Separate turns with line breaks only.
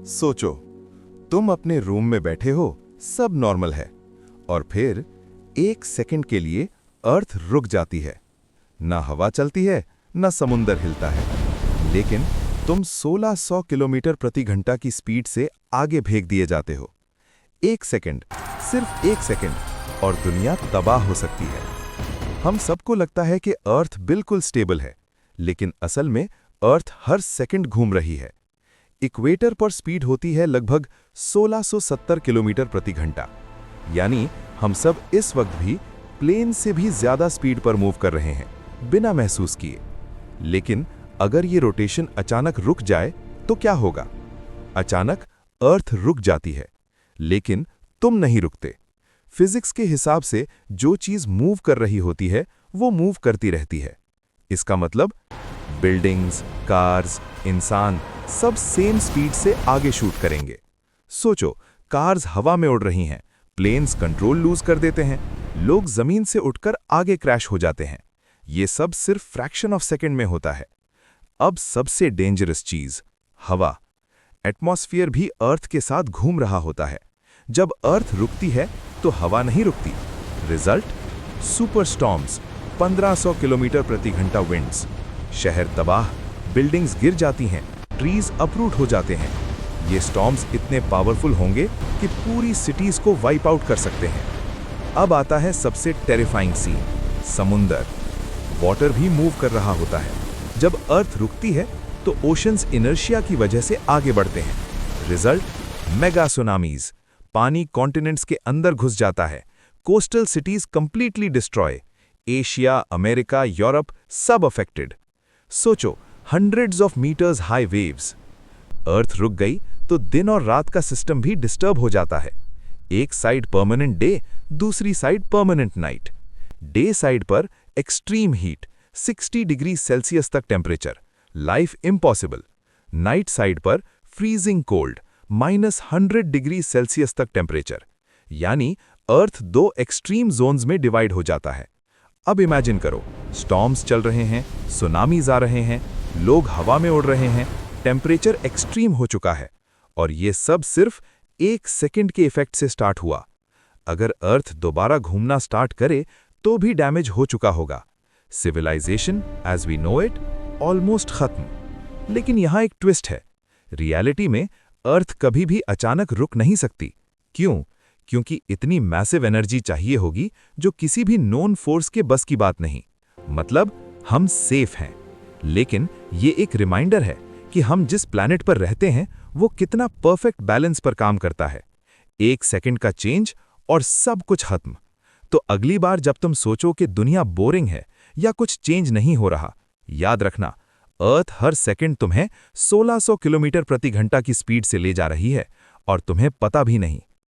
सोचो, तुम अपने रूम में बैठे हो, सब नॉर्मल है, और फिर एक सेकंड के लिए अर्थ रुक जाती है। ना हवा चलती है, ना समुंदर हिलता है, लेकिन तुम 1600 किलोमीटर प्रति घंटा की स्पीड से आगे भेग दिए जाते हो। एक सेकंड, सिर्फ एक सेकंड, और दुनिया तबाह हो सकती है। हम सबको लगता है कि अर्थ बिल्कुल स्टेबल है, लेकिन असल में अर्थ हर सेकंड घूम रही है। इक्वेटर पर स्पीड होती है लगभग 1670 किलोमीटर प्रति घंटा, यानी हम सब इस वक्त भी प्लेन से भी ज्यादा स्पीड पर मूव कर रहे हैं, बिना महसूस किए। लेकिन अगर ये रोटेशन अचानक रुक जाए तो क्या होगा? अचानक अर्थ रुक जाती है, लेकिन तुम नहीं रुकते। फिजिक्स के हिसाब से जो चीज मूव कर रही होती है वो मूव करती रहती है। इसका मतलब बिल्डिंग्स, कार्स, इंसान सब सेम स्पीड से आगे शूट करेंगे। सोचो, कार्स हवा में उड़ रही हैं, प्लेन्स कंट्रोल लूज कर देते हैं, लोग जमीन से उठकर आगे क्रैश हो जाते हैं। ये सब सिर्फ फ्रैक्शन ऑफ सेकंड में होता है। अब सबसे डेंजरस चीज, हवा। एटमॉस्फेयर भी अर्थ के साथ घूम रहा होता है। जब अर्थ रुकती है तो हवा नहीं रुकती। रिजल्ट, सुपर स्टॉर्म्स, 1500 किलोमीटर प्रति घंटा विंड्स, शहर तबाह, बिल्डिंग्स गिर जाती हैं, ट्रीज अपरूट हो जाते हैं। ये स्टॉर्म्स इतने पावरफुल होंगे कि पूरी सिटीज को वाइप आउट कर सकते हैं। अब आता है सबसे टेरिफाइंग सीन, समुंदर। वाटर भी मूव कर रहा होता है। जब अर्थ रुकती है तो ओशंस इनर्शिया की वजह से आगे बढ़ते हैं। रिजल्ट, मेगा सुनामीज, पानी कॉन्टिनेंट्स के अंदर घुस जाता है, coastal cities completely destroy, Asia, America, Europe सब अफेक्टेड। सोचो, hundreds of metres high waves. Earth रुक गई तो दिन और रात का सिस्टम भी डिस्टर्ब हो जाता है। एक साइड परमानेंट डे, दूसरी side permanent night. Day side पर एक्सट्रीम हीट, 60 डिग्री सेल्सियस तक temperature, life impossible. Night side पर फ्रीजिंग कोल्ड, -100 डिग्री सेल्सियस तक टेम्परेचर। यानी अर्थ दो एक्सट्रीम जोन्स में डिवाइड हो जाता है। अब इमेजिन करो, स्टॉर्म्स चल रहे हैं, सुनामीज आ रहे हैं, लोग हवा में उड़ रहे हैं, टेम्परेचर एक्सट्रीम हो चुका है, और ये सब सिर्फ एक सेकंड के इफेक्ट से स्टार्ट हुआ। अगर अर्थ दोबारा घूमना स्टार्ट करे तो भी डैमेज हो चुका होगा। Civilisation as we know it almost खत्म। लेकिन यहां एक ट्विस्ट है। रियलिटी में अर्थ कभी भी अचानक रुक नहीं सकती। क्यों? क्योंकि इतनी मैसिव एनर्जी चाहिए होगी जो किसी भी नोन फोर्स के बस की बात नहीं। मतलब हम सेफ हैं, लेकिन ये एक रिमाइंडर है कि हम जिस प्लैनेट पर रहते हैं वो कितना परफेक्ट बैलेंस पर काम करता है। एक सेकंड का चेंज और सब कुछ खत्म। तो अगली बार जब तुम सोचो कि दुनिया बोरिंग है या कुछ चेंज नहीं हो रहा, याद रखना, अर्थ हर सेकंड तुम्हें 1600 किलोमीटर प्रति घंटा की स्पीड से ले जा रही है, और तुम्हें पता भी नहीं।